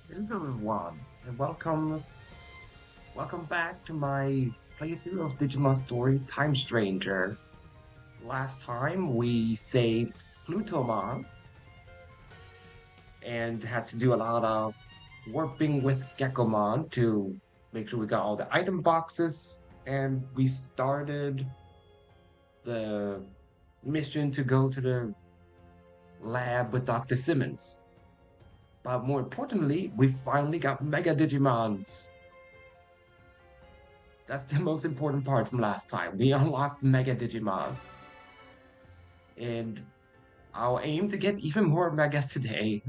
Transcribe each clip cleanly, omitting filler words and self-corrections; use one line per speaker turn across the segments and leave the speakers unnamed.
Hello everyone, and welcome back to my playthrough of Digimon Story Time Stranger. Last time we saved Plutomon and had to do a lot of warping with Gekomon to make sure we got all the item boxes, and we started the mission to go to the lab with Dr. Simmons. But more importantly, we finally got Mega Digimons. That's the most important part from last time. We unlocked Mega Digimons. And I'll aim to get even more Megas today.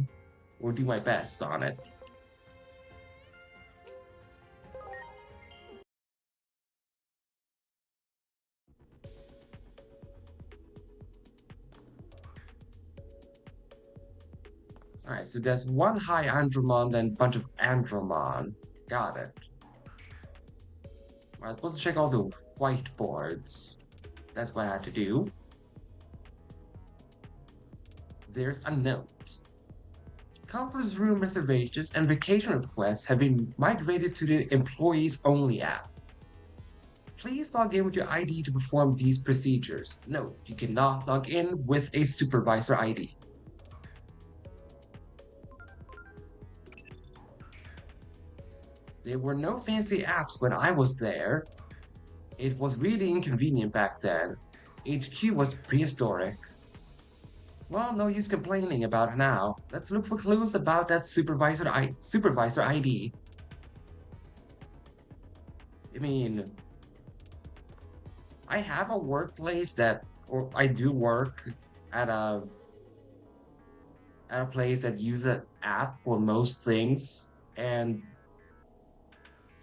Or do my best on it. Alright, so there's one high Andromon and a bunch of Andromon. Got it. I was supposed to check all the whiteboards. That's what I had to do. There's a note. Conference room reservations and vacation requests have been migrated to the employees only app. Please log in with your ID to perform these procedures. Note, you cannot log in with a supervisor ID. There were no fancy apps when I was there. It was really inconvenient back then. HQ was prehistoric. Well, no use complaining about it now. Let's look for clues about that supervisor ID. I mean, I have a workplace or I do work at a place that uses an app for most things, and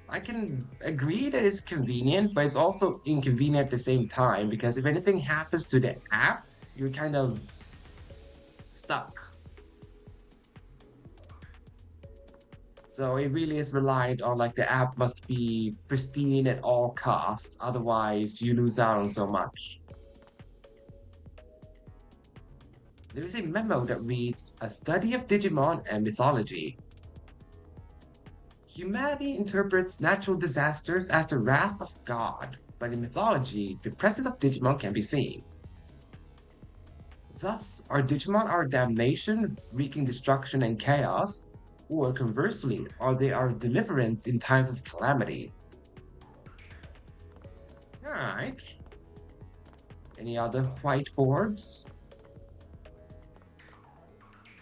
I can agree that it's convenient, but it's also inconvenient at the same time because if anything happens to the app, you're kind of stuck. So it really is reliant on like the app must be pristine at all costs, otherwise you lose out on so much. There is a memo that reads a study of Digimon and mythology. Humanity interprets natural disasters as the wrath of God, but in mythology, the presence of Digimon can be seen. Thus, are Digimon our damnation, wreaking destruction and chaos? Or conversely, are they our deliverance in times of calamity? Alright. Any other whiteboards?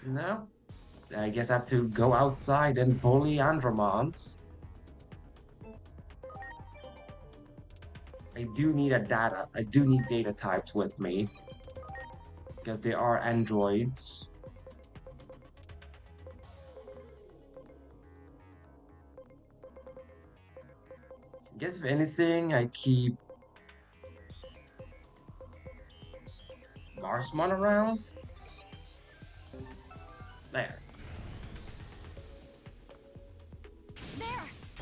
No? I guess I have to go outside and bully Andromons. I do need data types with me. Because they are androids. I guess if anything, I keep Marsmon around. There.
There!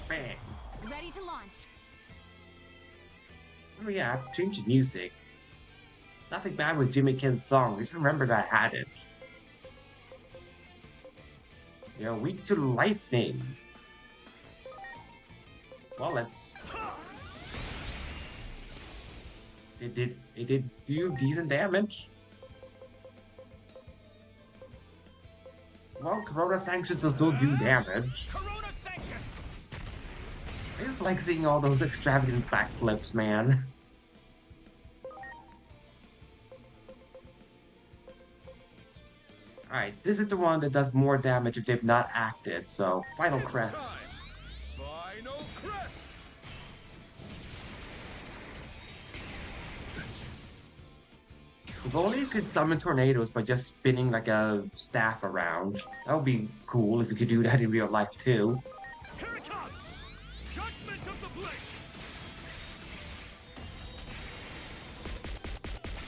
Bang.
Ready to launch.
Oh yeah, I have to change the music. Nothing bad with Jimmy Ken's song. Just remember that I had it. You're weak to lightning. Well, let's. It did do decent damage. Well, Corona Sanctions will still do damage.
Corona sanctions!
I just like seeing all those extravagant backflips, man. Alright, this is the one that does more damage if they've not acted, so Final Crest.
Final crest!
If only you could summon tornadoes by just spinning like a staff around. That would be cool if you could do that in real life too.
Here it comes! Judgment of the Blade!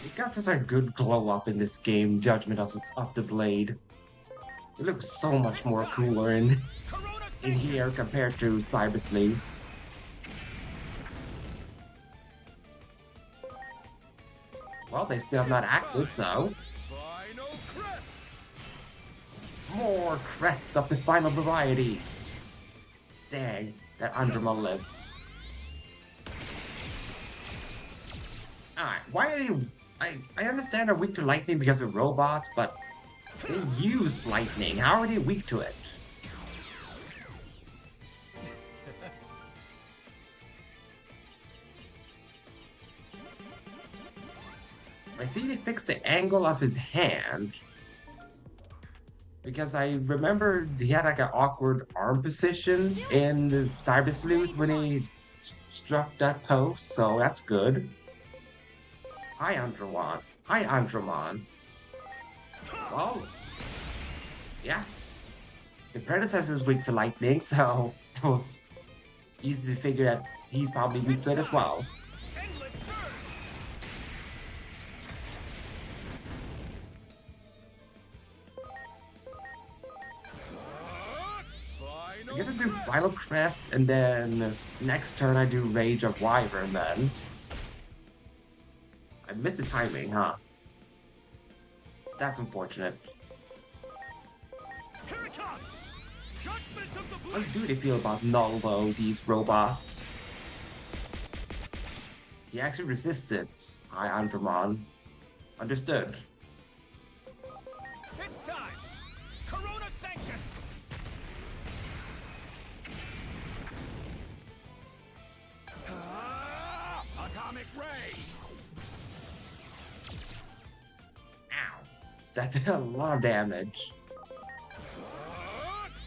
It got such a good glow up in this game, Judgment of the Blade. It looks so much more cooler
Corona
in here
sanctions!
compared to Cyber Sleeve. Well, they still have not acted, so
Final crest!
More crests of the final variety. Dang, that Andromon lived. Alright, why are you... I understand they're weak to lightning because they're robots, but they use lightning. How are they weak to it? I see they fixed the angle of his hand. Because I remember he had like an awkward arm position in the Cyber Sleuth when he struck that post, so that's good. Hi, Andromon. Hi, Andromon. Well, yeah. The predecessor was weak to lightning, so it was easy to figure that he's probably weak to it as well.
Endless surge.
I guess I do Final Crest, and then next turn I do Rage of Wyvern then. I missed the timing, huh? That's unfortunate.
Here it comes. Judgment of the
How
blade.
do they feel about Nulbo, these robots? He actually resisted. Hi, Andromon. Understood.
It's time. Corona sanctions. Atomic ray.
Ow. That did a lot of damage.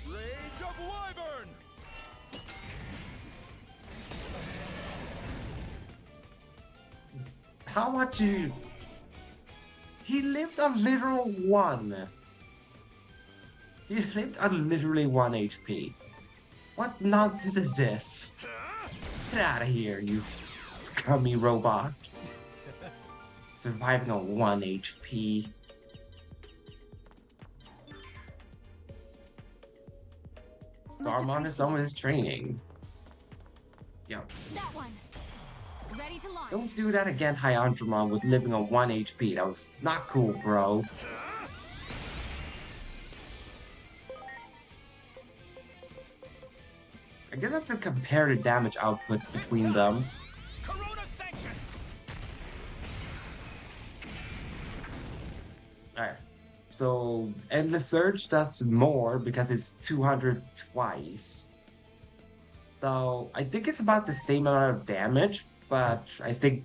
Rage of wyvern.
How much you... He lived on literal 1. He lived on literally 1 HP. What nonsense is this? Get out of here, you scummy robot. Surviving on 1 HP. Starmon is done with his training. Yo,
That one. Ready to launch.
don't do that again, Hyandramon, with living on 1 HP. That was not cool, bro. I guess I have to compare the damage output between them.
Corona sanctions.
Alright, so Endless Surge does more because it's 200 twice. So I think it's about the same amount of damage, but I think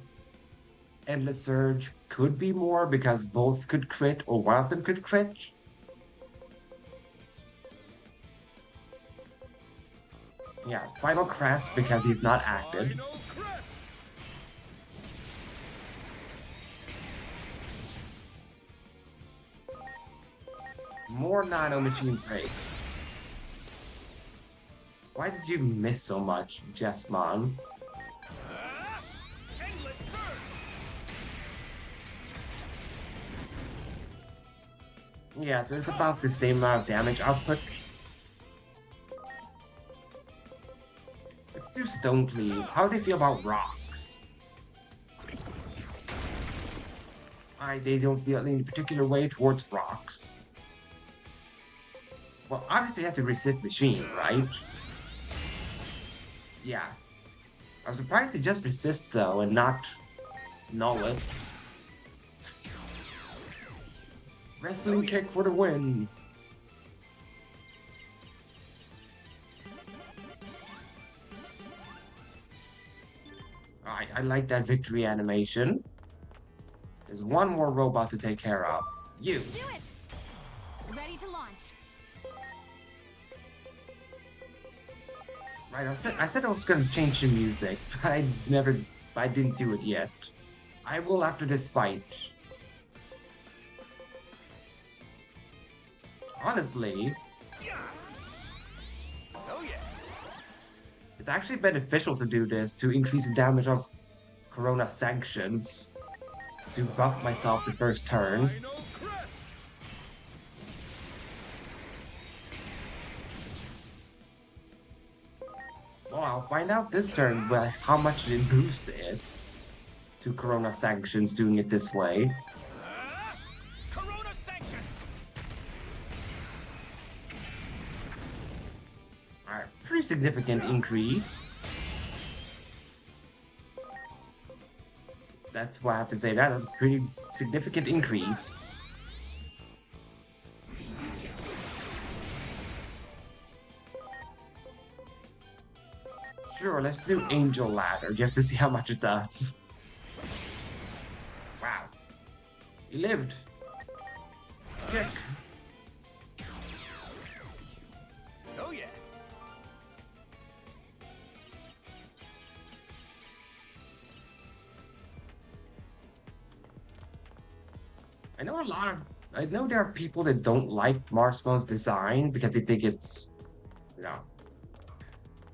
Endless Surge could be more because both could crit or one of them could crit. Yeah, Final Crest because he's not active.
Final crest.
More Nano Machine breaks. Why did you miss so much, Jessmon?
Endless surge.
Yeah, so it's about the same amount of damage output. Let's do Stone Cleave. How do they feel about rocks? They don't feel any particular way towards rocks. Well, obviously you have to resist machine, right? Yeah. I'm surprised they just resist though and not null it. Wrestling kick for the win. I like that victory animation. There's one more robot to take care of. You.
Do it. Ready to launch.
Right, I said I was gonna change the music, but I didn't do it yet. I will after this fight. Honestly,
Oh yeah.
it's actually beneficial to do this to increase the damage of Corona Sanctions. To buff myself the first turn.
Final crest.
Well, I'll find out this turn how much the boost is to Corona Sanctions doing it this way.
Corona sanctions.
Alright, pretty significant increase. That's why I have to say that was a pretty significant increase. Sure, let's do Angel Ladder just to see how much it does. Wow. He lived. Kick.
Oh yeah.
I know there are people that don't like Marshmallow's design because they think it's, you know,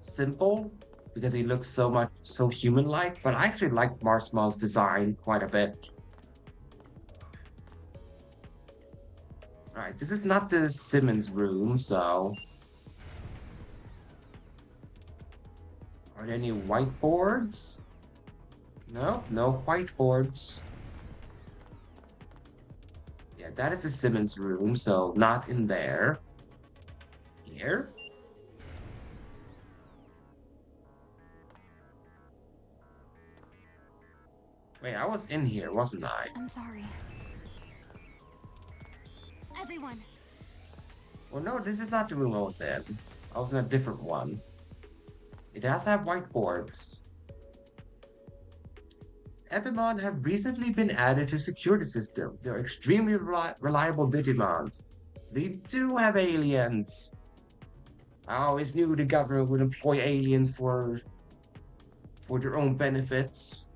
simple because he looks so human-like, but I actually like Marshmallow's design quite a bit. Alright, this is not the Simmons room, so... Are there any whiteboards? No, no whiteboards. Yeah, that is the Simmons room, so not in there. Here? Wait, I was in here, wasn't I?
I'm sorry. Everyone,
Well, no, this is not the room I was in. I was in a different one. It does have whiteboards. Epimon have recently been added to secure the system. They're extremely reliable Digimons. They do have aliens. I always knew the government would employ aliens for their own benefits.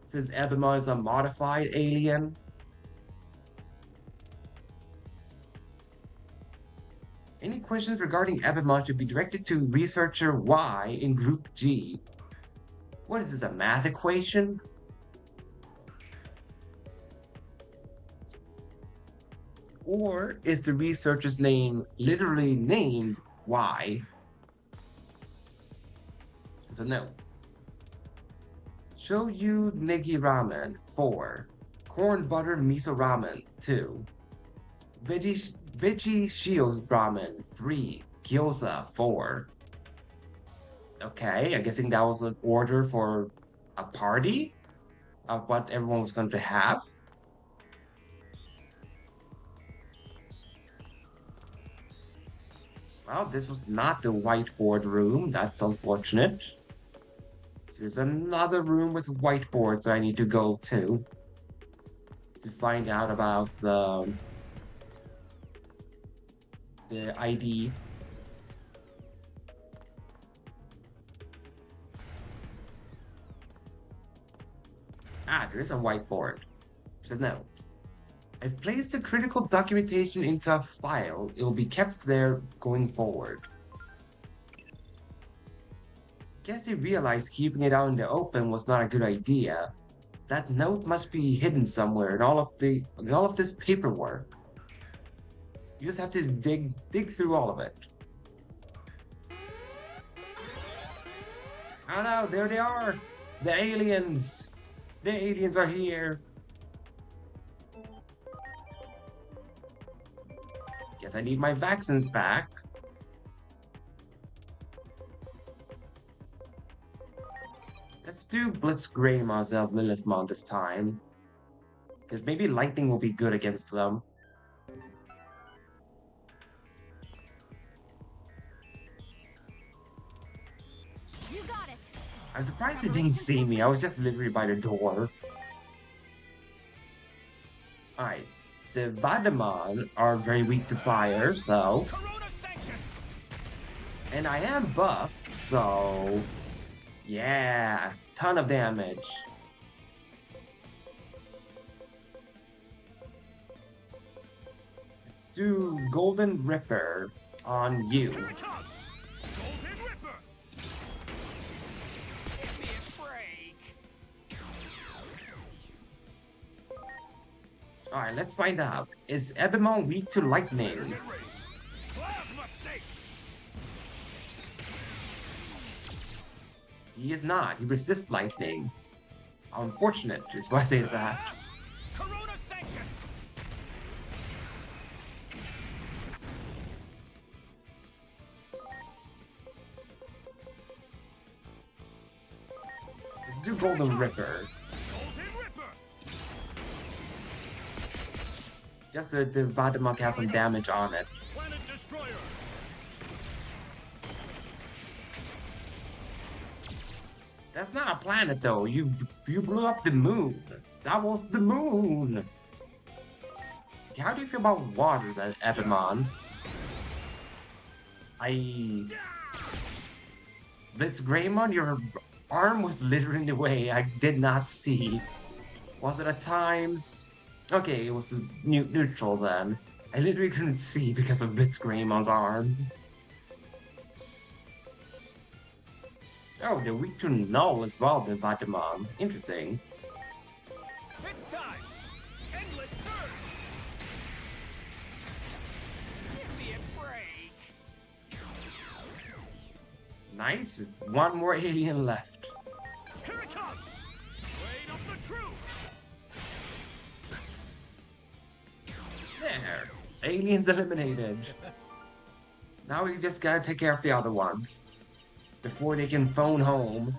Since Epimon is a modified alien. Any questions regarding Epimon should be directed to researcher Y in Group G. What is this, a math equation? Or is the researcher's name literally named Y? So no. Shoyu Negi Ramen 4. Corn Butter Miso Ramen 2. Veggie Shios Ramen 3. Gyoza 4. Okay, I guessing that was an order for a party of what everyone was going to have. Well, this was not the whiteboard room. That's unfortunate. So there's another room with whiteboards I need to go to find out about the ID. Ah, there is a whiteboard. There's a note. I've placed the critical documentation into a file. It will be kept there going forward. Guess they realized keeping it out in the open was not a good idea. That note must be hidden somewhere in all of this paperwork. You just have to dig through all of it. Oh no, there they are! The aliens! The aliens are here! Guess I need my vaccines back. Let's do Blitzgray instead of Lilithmon this time. Because maybe lightning will be good against them.
you got it.
I'm surprised it didn't see me. I was just literally by the door. Alright. The Vadamon are very weak to fire, so...
Corona sanctions.
And I am buffed, so... Yeah, ton of damage. Let's do Golden Ripper on you.
Here it comes. Golden Ripper. Give me a break.
Alright, let's find out. Is Ebimon weak to lightning?
Get ready. Plasma snake.
He is not. He resists lightning. Unfortunate is why I say that.
Corona sanctions.
do Golden Ripper.
Golden Ripper.
Just to Vadimon have some damage on it.
Planet Destroyer.
That's not a planet though. You blew up the moon. That was the moon. How do you feel about water, then, Epimon? Blitzgreymon, your arm was literally in the way. I did not see. Was it at times? Okay, it was neutral then. I literally couldn't see because of Blitzgreymon's arm. Oh, they're weak to null as well, the Vatamon. Interesting.
It's time. Endless surge. Give me a break.
Nice. One more alien left.
Here it comes. Blade of the truth.
There. Aliens eliminated. Now we just gotta take care of the other ones before they can phone home.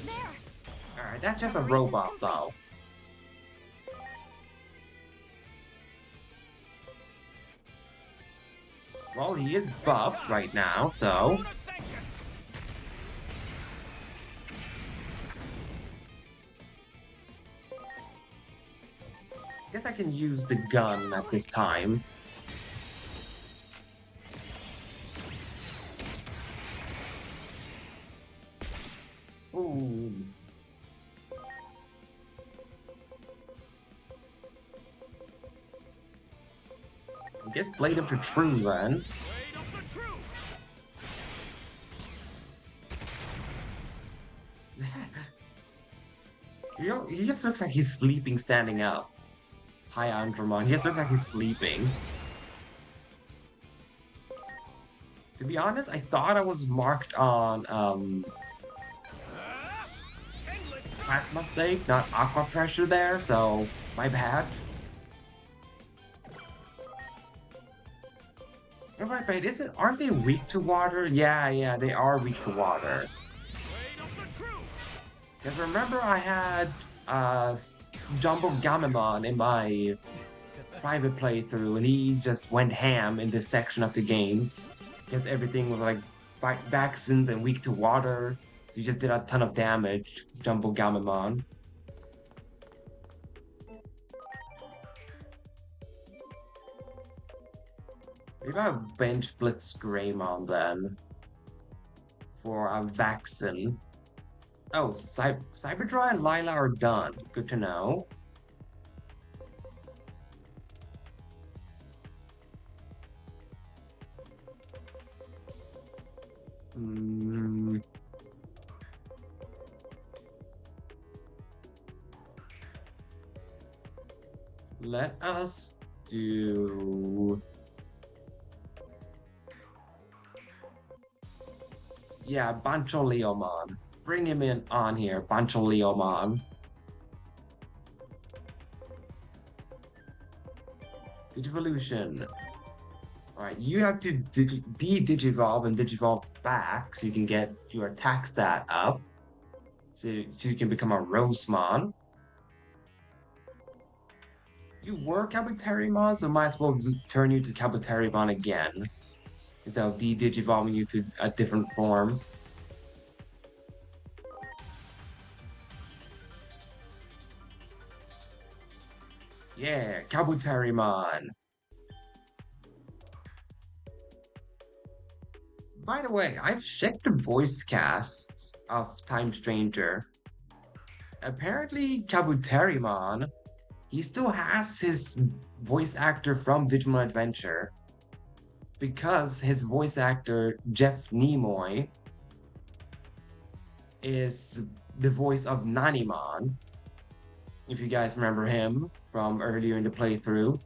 There.
Alright, that's just a robot though. Well, he is buffed right now, so...
Order sanctions.
I guess I can use the gun at this time. Ooh. I guess Blade of the True then.
Blade of the truth.
You know, he just looks like he's sleeping standing up. Hi, Andromon. He just looks like he's sleeping. To be honest, I thought I was marked on
Endless surge.
plasma stake, not aqua pressure there, so my bad. Alright, but aren't they weak to water? Yeah, they are weak to water.
Blade of the truth.
Because remember I had Jumbo Gamamon in my private playthrough, and he just went ham in this section of the game. Because everything was like vaccines and weak to water, so he just did a ton of damage, Jumbo Gamamon. Maybe I'll bench Blitzgreymon then for a vaccine. Oh, Cyberdry and Lila are done. Good to know. Let us do... Yeah, Bancho Leomon. Bring him in on here, Bancho Leomon. Digivolution. Alright, you have to de-digivolve and digivolve back so you can get your attack stat up. So you can become a Rosemon. You were Kabuterimon, so might as well turn you to Kabuterimon again. Instead of de-digivolving you to a different form. Yeah, Kabuterimon. By the way, I've checked the voice cast of Time Stranger. Apparently, Kabuterimon, he still has his voice actor from Digimon Adventure. Because his voice actor, Jeff Nimoy, is the voice of Nanimon. If you guys remember him from earlier in the playthrough.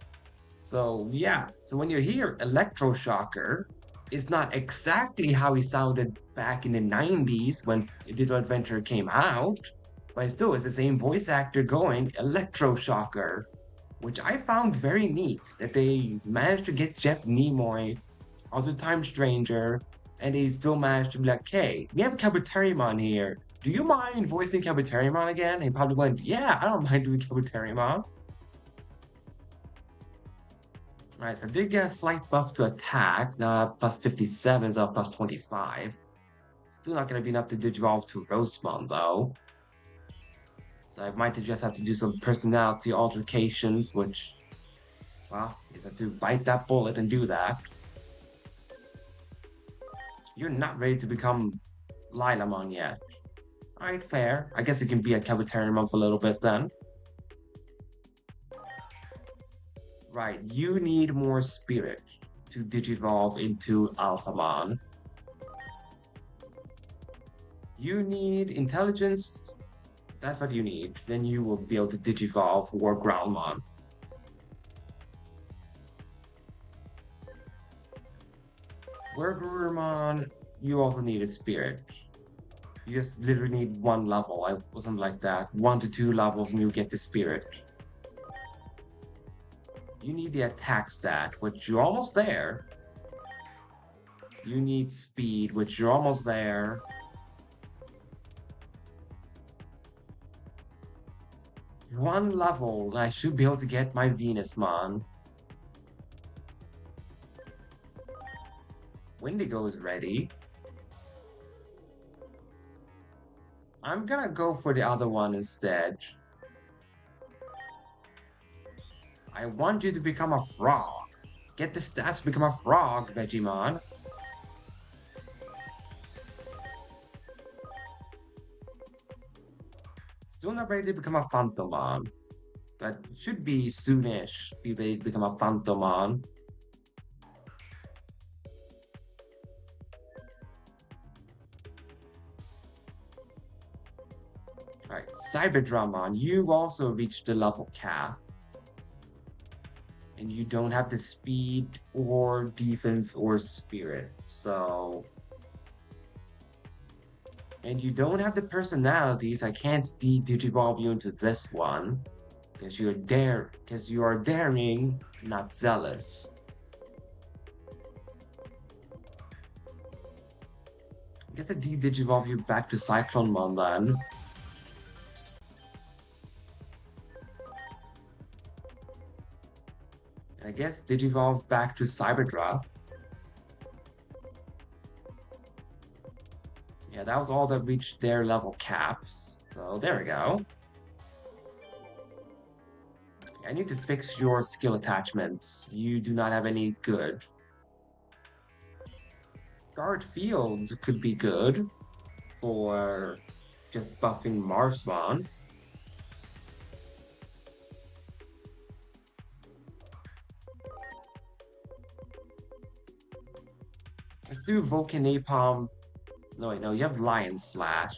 So yeah, so when you hear Electroshocker, it's not exactly how he sounded back in the 90s when Digital Adventure came out, but it still is the same voice actor going Electroshocker, which I found very neat that they managed to get Jeff Nimoy out of Time Stranger And he still managed to be like, hey, we have Kabuterimon here. Do you mind voicing Kabuterimon again? And he probably went, yeah, I don't mind doing Kabuterimon. Alright, so I did get a slight buff to attack. Now plus 57 is up plus 25. Still not going to be enough to digivolve to Rosemon, though. So I might just have to do some personality altercations, which, well, I guess I have to bite that bullet and do that. You're not ready to become Lilamon yet. Alright, fair. I guess you can be a Kabuterimon for a little bit then. Right, you need more spirit to digivolve into Alphamon. You need intelligence. That's what you need. Then you will be able to digivolve War Groundmon. Wargurumon, you also need a spirit. You just literally need one level, or something like that. 1 to 2 levels and you get the spirit. You need the attack stat, which you're almost there. You need speed, which you're almost there. One level, and I should be able to get my Venusmon. Wendigo is ready. I'm gonna go for the other one instead. I want you to become a frog. Get the stats to become a frog, Vegemon. Still not ready to become a Phantomon. But should be soonish be ready to become a Phantomon. Alright, Cyberdramon, you also reached the level cap. And you don't have the speed or defense or spirit, so... And you don't have the personalities, I can't digivolve you into this one. Because you are daring, not zealous. I guess I digivolve you back to Cyclonemon then. And I guess digivolve back to Cyberdra. Yeah, that was all that reached their level caps. So there we go. I need to fix your skill attachments. You do not have any good. Guard Field could be good for just buffing Marsmon. Let's do Vulcan Napalm. No, wait, no, you have Lion Slash.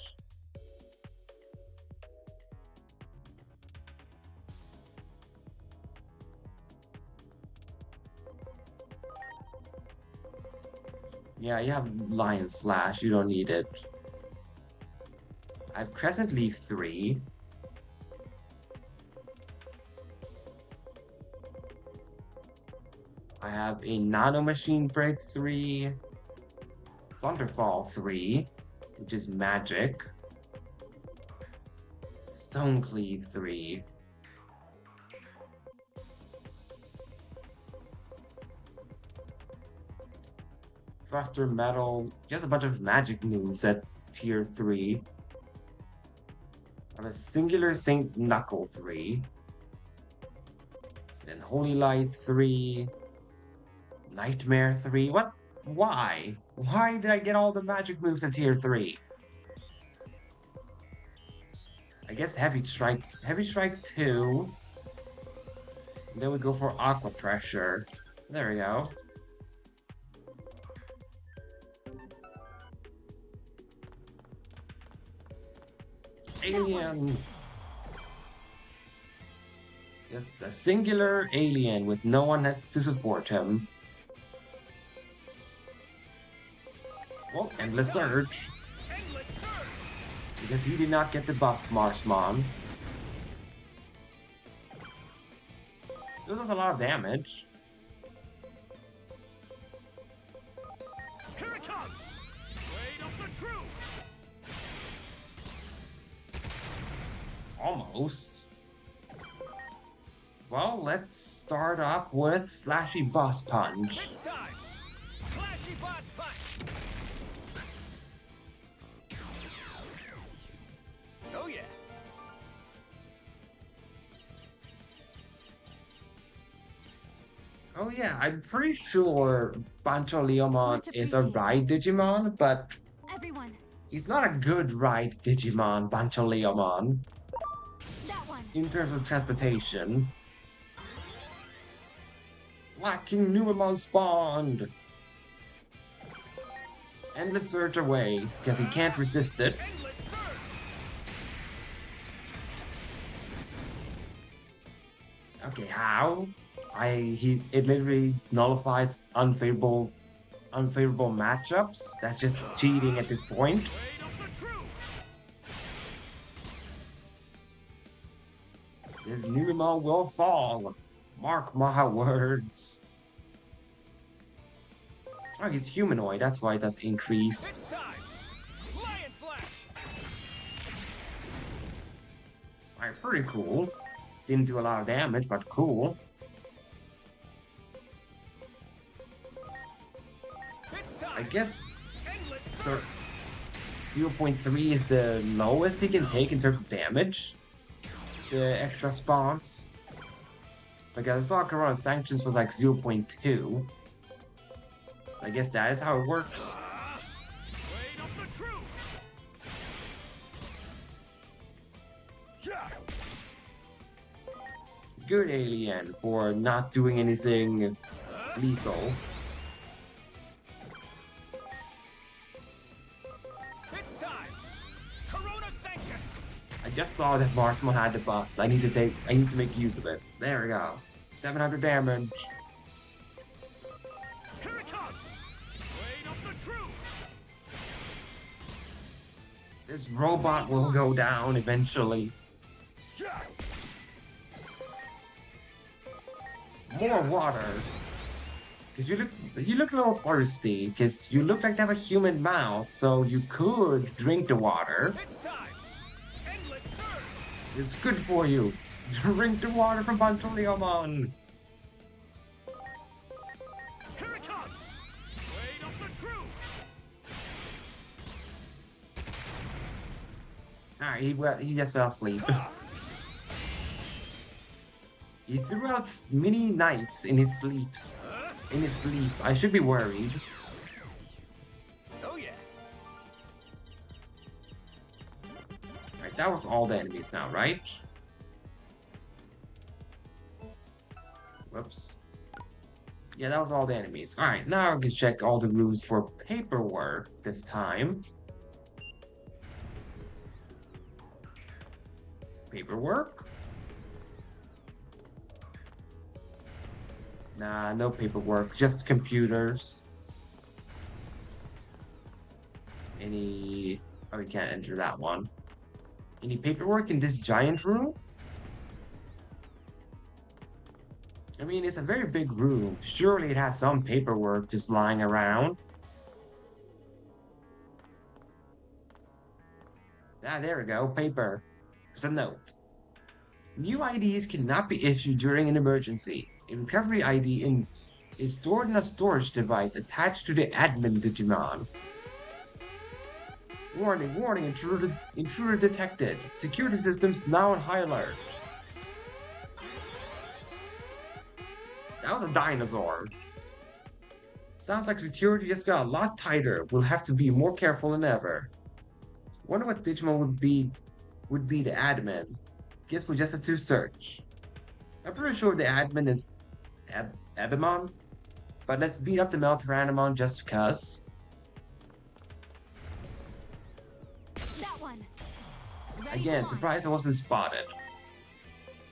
Yeah, you have Lion Slash, you don't need it. I have Crescent Leaf 3. I have a Nano Machine Break 3. Thunderfall 3, which is magic. Stonecleave 3. Thruster Metal. He has a bunch of magic moves at tier 3. I have a Singular Saint Knuckle 3. Then Holy Light 3. Nightmare 3. What? Why? Why did I get all the magic moves at tier 3? I guess Heavy Strike 2. And then we go for Aqua Pressure. There we go. Alien. Just a singular alien with no one to support him. Well, Endless Surge.
Endless surge.
Because he did not get the buff Marsmon. Still does a lot of damage.
Here it comes. truth.
Almost. Well, let's start off with Flashy Boss Punch.
It's time. Flashy boss punch. Oh yeah.
Oh yeah, I'm pretty sure Bancho Leomon
Much
is a
appreciated.
ride Digimon, but
Everyone,
he's not a good ride Digimon, Bancho Leomon,
that one.
in terms of transportation. Black King Numemon spawned! Endless Surge away, because he can't resist it.
Endless surge.
Okay, how? It literally nullifies unfavorable matchups. That's just cheating at this point.
Blade of the truth.
This Numemon will fall. Mark my words. Oh, he's humanoid, that's why that's increased.
It's time. Lion slash.
Alright, pretty cool. Didn't do a lot of damage, but cool.
It's time.
I guess
Endless
the
surge.
0.3 is the lowest he can take in terms of damage. The extra spawns. Because I saw Corona Sanctions was like 0.2. I guess that is how it works.
Blade of the truth. Yeah.
Good alien for not doing anything lethal.
It's time. Corona sanctions.
I just saw that Marsmon had the buffs. I need to make use of it. There we go. 700 damage.
Here it comes. Blade of the truth.
This robot will go down eventually.
Yeah.
More water. Cause you look a little thirsty. Cause you look like you have a human mouth, so you could drink the water.
It's time. Endless surge.
It's good for you. Drink the water from Bantoleomon.
Here it comes. Blade of the truth.
Alright, he just fell asleep. He threw out mini knives in his sleeps. In his sleep. I should be worried.
Oh yeah.
Alright, that was all the enemies now, right? Whoops. Yeah, that was all the enemies. Alright, now I can check all the rooms for paperwork this time. Paperwork? Nah, no paperwork, just computers. Any... Oh, we can't enter that one. Any paperwork in this giant room? I mean, it's a very big room. Surely it has some paperwork just lying around. Ah, there we go. Paper. There's a note. New IDs cannot be issued during an emergency. A recovery ID is stored in a storage device attached to the admin Digimon. Warning, warning, intruder detected. Security systems now on high alert. That was a dinosaur. Sounds like security just got a lot tighter. We'll have to be more careful than ever. Wonder what Digimon would be the admin. Guess we just have to search. I'm pretty sure the admin is Abimon, but let's beat up the Melteranimon just cuz.
That one. Ready
Again,
to launch.
surprised I wasn't spotted.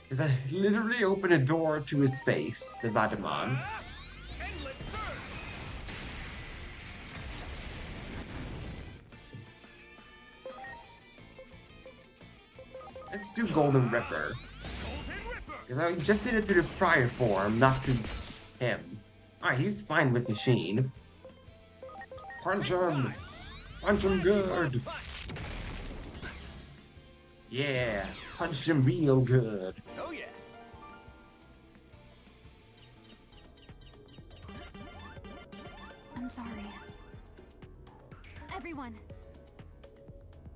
Because I literally opened a door to his face, the Vadimon.
Endless surge.
Let's do Golden Ripper.
Golden Ripper.
Because I just did it to the prior form, not to him. Alright, he's fine with Machine. Punch him! Punch him
Flashy boss
good.
punch.
Yeah, punch him real good.
Oh yeah.
I'm sorry. Everyone,